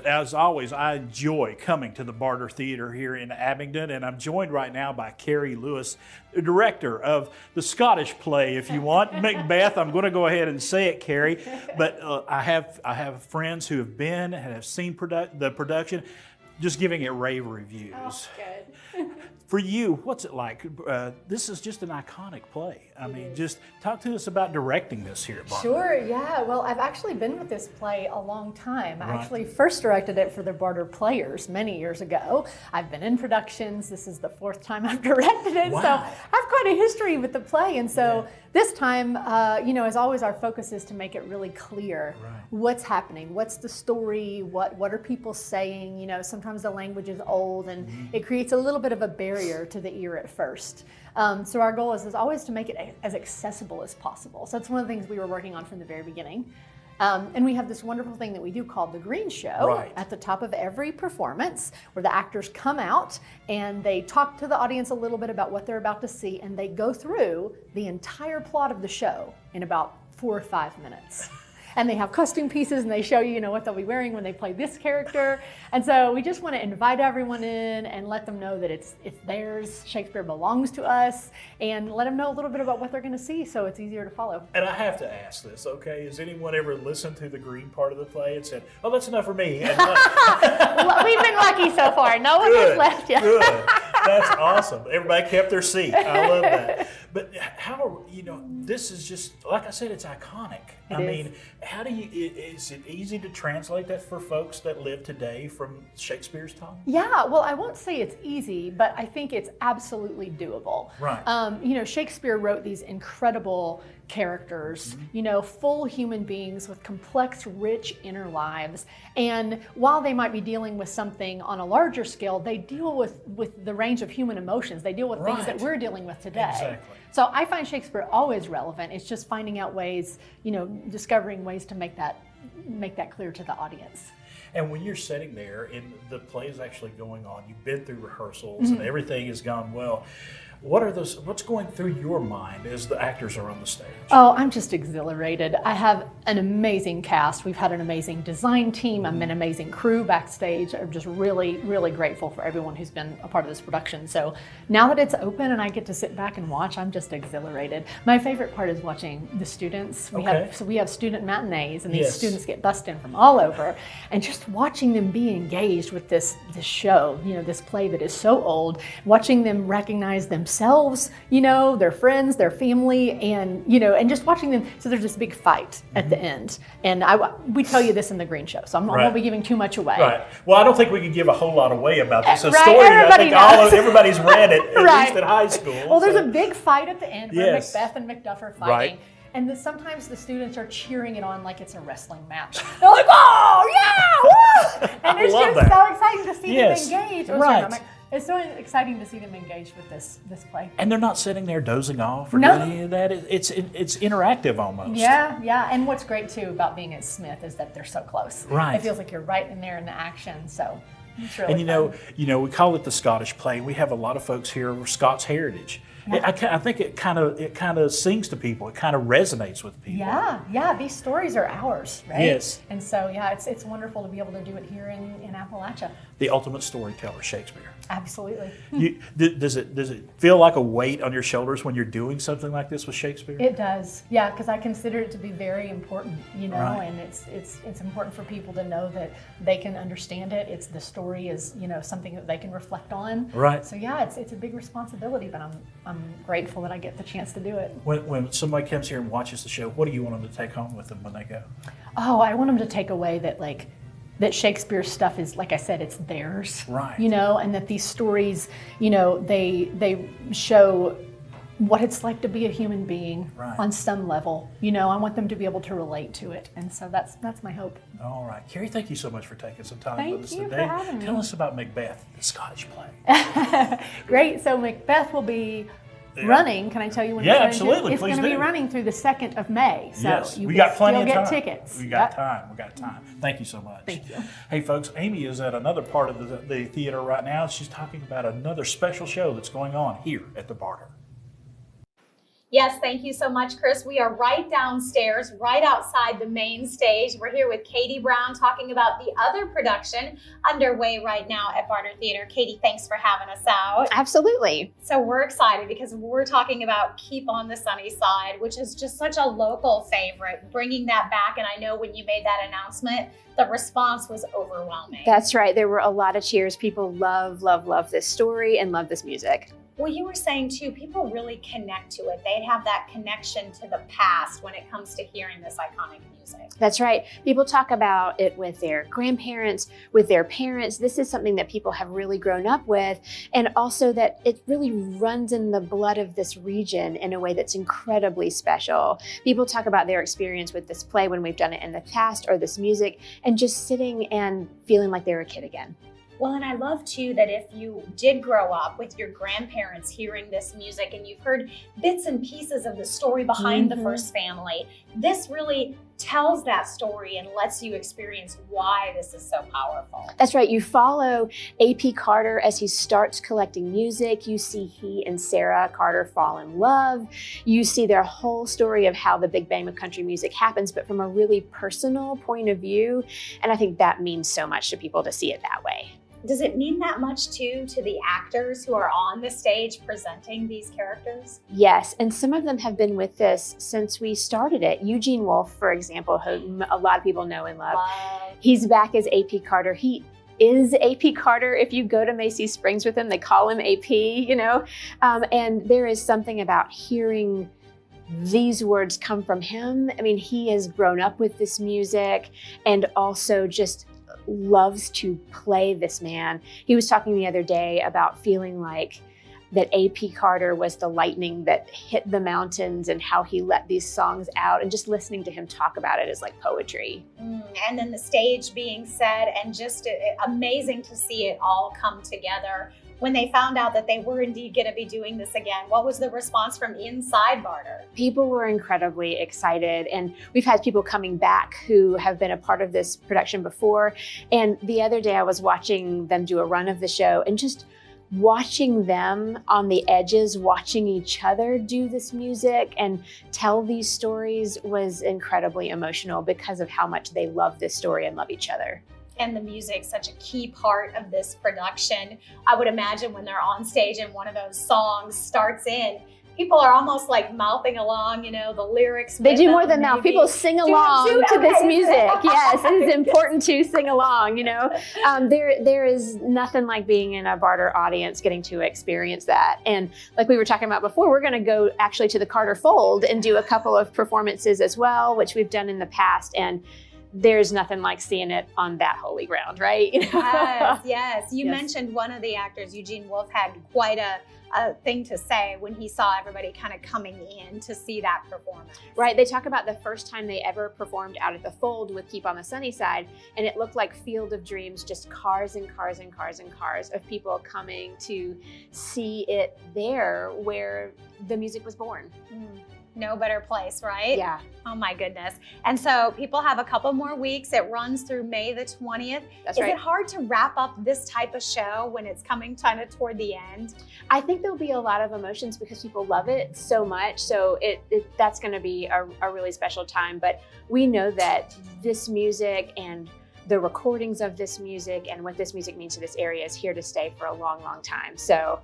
as always, I enjoy coming to the Barter Theatre here in Abingdon, and I'm joined right now by Carrie Lewis, the director of the Scottish play, if you want, Macbeth. I'm going to go ahead and say it, Carrie, but I have friends who have been and have seen the production, just giving it rave reviews. Oh, good. For you, what's it like? This is just an iconic play. I mean, just talk to us about directing this here at Barter. Sure, yeah. Well, I've actually been with this play a long time. I actually first directed it for the Barter Players many years ago. I've been in productions. This is the fourth time I've directed it. Wow. So I have quite a history with the play. And so this time, as always, our focus is to make it really clear what's happening, what's the story, what are people saying. You know, sometimes the language is old and it creates a little bit of a barrier to the ear at first. So our goal is always to make it as accessible as possible. So that's one of the things we were working on from the very beginning. And we have this wonderful thing that we do called the Green Show at the top of every performance, where the actors come out and they talk to the audience a little bit about what they're about to see, and they go through the entire plot of the show in about 4 or 5 minutes. And they have costume pieces, and they show you, what they'll be wearing when they play this character. And so we just want to invite everyone in and let them know that it's theirs. Shakespeare belongs to us, and let them know a little bit about what they're going to see, so it's easier to follow. And I have to ask this, okay? Has anyone ever listened to the green part of the play and said, "Oh, that's enough for me"? And Well, we've been lucky so far. No one has left yet. Good. That's awesome. Everybody kept their seat. I love that. But how, this is just, like I said, it's iconic. I mean, how do you, is it easy to translate that for folks that live today from Shakespeare's time? Yeah, well, I won't say it's easy, but I think it's absolutely doable. Right. Shakespeare wrote these incredible characters, full human beings with complex, rich inner lives. And while they might be dealing with something on a larger scale, they deal with the range of human emotions. They deal with things that we're dealing with today. Exactly. So I find Shakespeare always relevant. It's just finding out ways, discovering ways to make that clear to the audience. And when you're sitting there and the play is actually going on, you've been through rehearsals and everything has gone well. What's going through your mind as the actors are on the stage? Oh, I'm just exhilarated. I have an amazing cast. We've had an amazing design team, an amazing crew backstage. I'm just really, really grateful for everyone who's been a part of this production. So now that it's open and I get to sit back and watch, I'm just exhilarated. My favorite part is watching the students. We have student matinees, and these students get bussed in from all over, and just watching them be engaged with this show, this play that is so old, watching them recognize themselves, their friends, their family, and just watching them. So there's this big fight at the end, and we tell you this in the Green Show, so I won't be giving too much away. Right. Well, I don't think we can give a whole lot away about this. A story that I think everybody's read it, at least at high school. Well, there's a big fight at the end where Macbeth and Macduff are fighting. And sometimes the students are cheering it on like it's a wrestling match. They're like, "Oh, yeah!" Woo! And it's just so exciting to see them engage. It's so exciting to see them engaged with this play. And they're not sitting there dozing off or doing any of that. It's interactive almost. Yeah. And what's great too about being at Smith is that they're so close. Right. It feels like you're right in there in the action. So it's really fun. We call it the Scottish play. We have a lot of folks here with Scots heritage. I think it kind of sings to people. It kind of resonates with people. Yeah. These stories are ours, right? Yes. And so it's wonderful to be able to do it here in Appalachia. The ultimate storyteller, Shakespeare. Absolutely. Does it feel like a weight on your shoulders when you're doing something like this with Shakespeare? It does. Yeah, because I consider it to be very important. And it's important for people to know that they can understand it. The story is something that they can reflect on. Right. So it's a big responsibility, but I'm grateful that I get the chance to do it. When somebody comes here and watches the show, what do you want them to take home with them when they go? Oh, I want them to take away that Shakespeare's stuff is, like I said, it's theirs. Right. And that these stories, they show what it's like to be a human being on some level. I want them to be able to relate to it. And so that's my hope. All right. Carrie, thank you so much for taking some time with us today. Thank you for having me. Tell us about Macbeth, the Scottish play. Great. So Macbeth will be running. Can I tell you when it's running? Absolutely. It's going to be running through the 2nd of May. So we got plenty of time. Still get tickets. We got time. Thank you so much. Thank you. Hey, folks, Amy is at another part of the theater right now. She's talking about another special show that's going on here at the Barter. Yes, thank you so much, Chris. We are right downstairs, right outside the main stage. We're here with Katie Brown talking about the other production underway right now at Barter Theatre. Katie, thanks for having us out. Absolutely. So we're excited because we're talking about Keep on the Sunny Side, which is just such a local favorite, bringing that back. And I know when you made that announcement, the response was overwhelming. That's right. There were a lot of cheers. People love this story and love this music. Well, you were saying too, people really connect to it. They have that connection to the past when it comes to hearing this iconic music. That's right. People talk about it with their grandparents, with their parents. This is something that people have really grown up with, and also that it really runs in the blood of this region in a way that's incredibly special. People talk about their experience with this play when we've done it in the past, or this music, and just sitting and feeling like they're a kid again. Well, and I love too that if you did grow up with your grandparents hearing this music and you've heard bits and pieces of the story behind the first family, this really tells that story and lets you experience why this is so powerful. That's right. You follow A.P. Carter as he starts collecting music. You see he and Sarah Carter fall in love. You see their whole story of how the Big Bang of country music happens, but from a really personal point of view. And I think that means so much to people to see it that way. Does it mean that much too to the actors who are on the stage presenting these characters? Yes, and some of them have been with this since we started it. Eugene Wolfe, for example, who a lot of people know and love. He's back as A.P. Carter. He is A.P. Carter. If you go to Macy's Springs with him, they call him A.P., you know? And there is something about hearing these words come from him. I mean, he has grown up with this music and also just loves to play this man. He was talking the other day about feeling like that A.P. Carter was the lightning that hit the mountains and how he let these songs out, and just listening to him talk about it is like poetry. And then the stage being set, and just amazing to see it all come together. When they found out that they were indeed going to be doing this again, what was the response from inside Barter? People were incredibly excited, and we've had people coming back who have been a part of this production before. And the other day I was watching them do a run of the show, and just watching them on the edges, watching each other do this music and tell these stories was incredibly emotional because of how much they love this story and love each other. And the music, such a key part of this production. I would imagine when they're on stage and one of those songs starts in, people are almost like mouthing along, you know, the lyrics. They do more than mouth. People sing along to this music. Yes, it is important to sing along, you know. There is nothing like being in a Barter audience getting to experience that. And like we were talking about before, we're going to go actually to the Carter Fold and do a couple of performances as well, which we've done in the past. And there's nothing like seeing it on that holy ground, right? Yes. You mentioned one of the actors, Eugene Wolfe, had quite a thing to say when he saw everybody kind of coming in to see that performance. Right. They talk about the first time they ever performed out at the Fold with Keep on the Sunny Side, and it looked like Field of Dreams, just cars and cars and cars and cars of people coming to see it there where the music was born. No better place, right? Yeah. Oh my goodness. And so people have a couple more weeks. It runs through May the 20th. That's right. Is it hard to wrap up this type of show when it's coming kind of toward the end? I think there'll be a lot of emotions because people love it so much. So that's going to be a really special time. But we know that this music and the recordings of this music and what this music means to this area is here to stay for a long, long time. So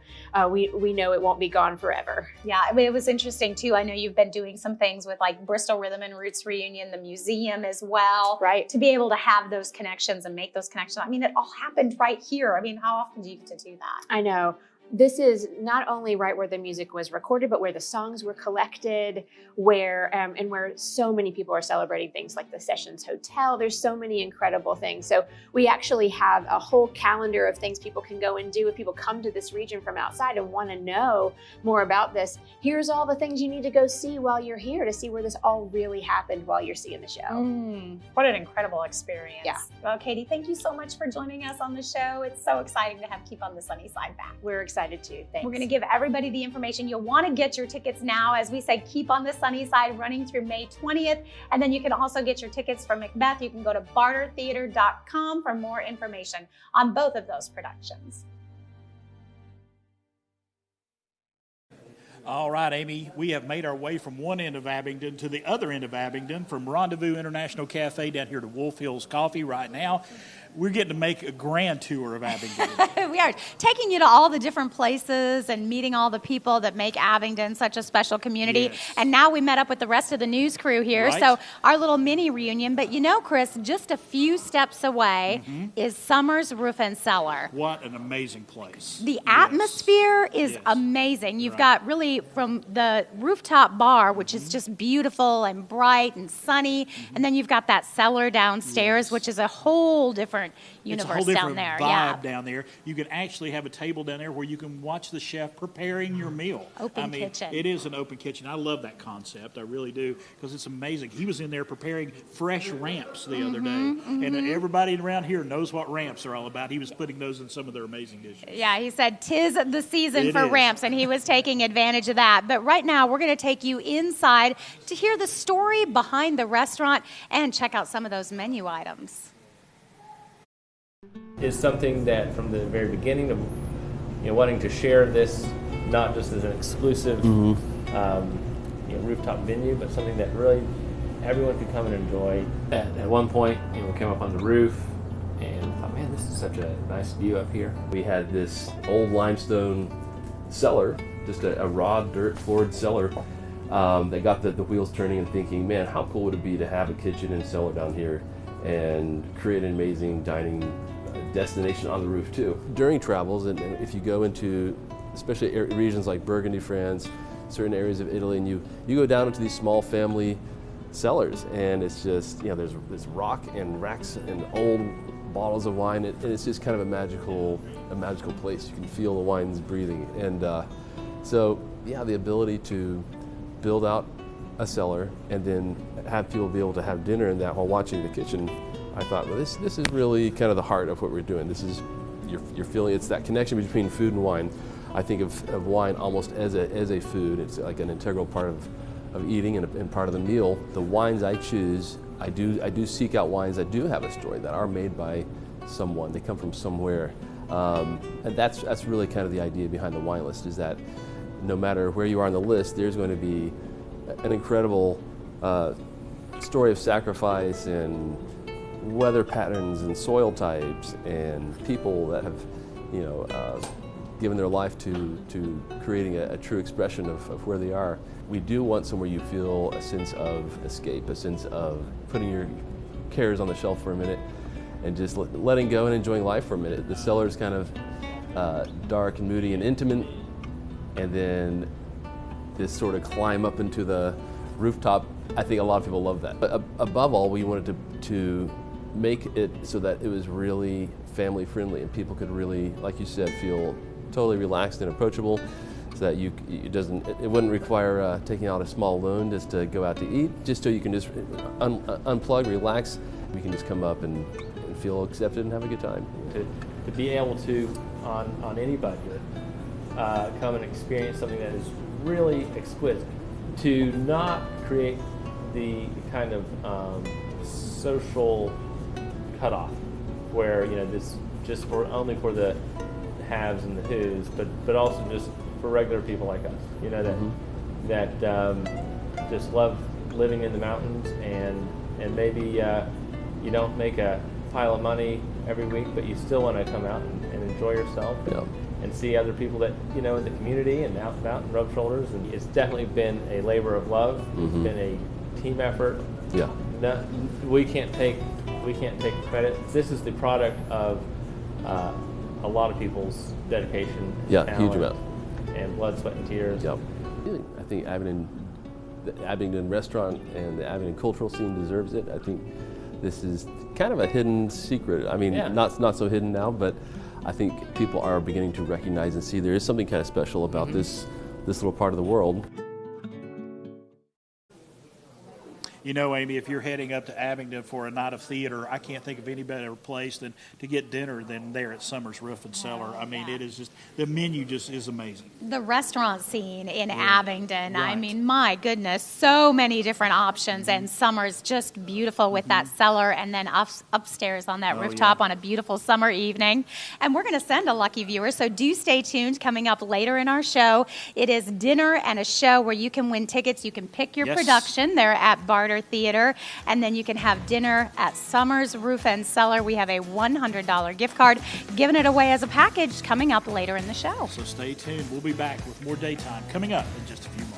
we know it won't be gone forever. Yeah, I mean, it was interesting too. I know you've been doing some things with like Bristol Rhythm and Roots Reunion, the museum as well. Right. To be able to have those connections and make those connections. I mean, it all happened right here. I mean, how often do you get to do that? I know. This is not only right where the music was recorded, but where the songs were collected, where and where so many people are celebrating things like the Sessions Hotel. There's so many incredible things. So we actually have a whole calendar of things people can go and do. If people come to this region from outside and want to know more about this, here's all the things you need to go see while you're here to see where this all really happened while you're seeing the show. What an incredible experience. Yeah. Well, Katie, thank you so much for joining us on the show. It's so exciting to have Keep on the Sunny Side back. We're excited too. Thanks. We're going to give everybody the information. You'll want to get your tickets now. As we said, Keep on the Sunny Side running through May 20th. And then you can also get your tickets from Macbeth. You can go to bartertheatre.com for more information on both of those productions. All right, Amy, we have made our way from one end of Abingdon to the other end of Abingdon, from Rendezvous International Cafe down here to Wolf Hills Coffee right now. We're getting to make a grand tour of Abingdon. We are taking you to all the different places and meeting all the people that make Abingdon such a special community. Yes. And now we met up with the rest of the news crew here. Right. So our little mini reunion. But you know, Chris, just a few steps away is Summers Roof Cellar. What an amazing place. The atmosphere is Yes. amazing. You've Right. got really from the rooftop bar, which is just beautiful and bright and sunny, and then you've got that cellar downstairs, which is a whole different universe It's a whole different down there. vibe down there. You can actually have a table down there where you can watch the chef preparing your meal. Open kitchen. It is an open kitchen. I love that concept. I really do, because it's amazing. He was in there preparing fresh ramps the other day, and everybody around here knows what ramps are all about. He was putting those in some of their amazing dishes. Yeah, he said 'tis the season It for is. ramps, and he was taking advantage of that. But right now, we're going to take you inside to hear the story behind the restaurant and check out some of those menu items. Is something that from the very beginning of wanting to share this not just as an exclusive rooftop venue, but something that really everyone could come and enjoy. At one point, we came up on the roof and thought, man, this is such a nice view up here. We had this old limestone cellar, just a raw dirt floored cellar. That got the wheels turning and thinking, man, how cool would it be to have a kitchen and cellar down here and create an amazing dining destination on the roof too. During travels, and if you go into especially regions like Burgundy, France, certain areas of Italy, and you go down into these small family cellars, and it's just, there's this rock and racks and old bottles of wine, and it's just kind of a magical place. You can feel the wines breathing, and so yeah, the ability to build out a cellar and then have people be able to have dinner in that while watching the kitchen, I thought, well, this is really kind of the heart of what we're doing. This is, you're feeling, it's that connection between food and wine. I think of wine almost as a food. It's like an integral part of eating and part of the meal. The wines I choose, I do seek out wines that do have a story, that are made by someone. They come from somewhere. And that's really kind of the idea behind the wine list, is that no matter where you are on the list, there's going to be an incredible story of sacrifice and weather patterns and soil types and people that have, given their life to creating a true expression of where they are. We do want somewhere you feel a sense of escape, a sense of putting your cares on the shelf for a minute and just letting go and enjoying life for a minute. The cellar is kind of dark and moody and intimate, and then this sort of climb up into the rooftop. I think a lot of people love that. But above all, we wanted to make it so that it was really family friendly and people could really, like you said, feel totally relaxed and approachable, so that it wouldn't require taking out a small loan just to go out to eat, just so you can just unplug, relax. We can just come up and feel accepted and have a good time. To be able to, on any budget, come and experience something that is really exquisite. To not create the kind of social cutoff where this just only for the haves and the who's, but also just for regular people like us. That just love living in the mountains, and maybe you don't make a pile of money every week, but you still want to come out and enjoy yourself. Yeah. And see other people that in the community and out and rub shoulders. And it's definitely been a labor of love. It's been a team effort. Yeah. We can't take credit. This is the product of a lot of people's dedication. Yeah, talent, huge amount. And blood, sweat, and tears. Yep. I think the Abingdon restaurant and the Abingdon cultural scene deserves it. I think this is kind of a hidden secret. I mean, not so hidden now, but I think people are beginning to recognize and see there is something kind of special about this little part of the world. You know, Amy, if you're heading up to Abingdon for a night of theater, I can't think of any better place than to get dinner than there at Summers Roof Cellar. I mean, it is just, the menu just is amazing. The restaurant scene in Abingdon, I Right. mean, my goodness, so many different options, and Summers just beautiful with that cellar, and then upstairs on that rooftop on a beautiful summer evening. And we're going to send a lucky viewer, so do stay tuned. Coming up later in our show, it is dinner and a show where you can win tickets. You can pick your production there at Barter Theatre, and then you can have dinner at Summers Roof Cellar. We have a $100 gift card, giving it away as a package coming up later in the show. So stay tuned. We'll be back with more Daytime coming up in just a few minutes.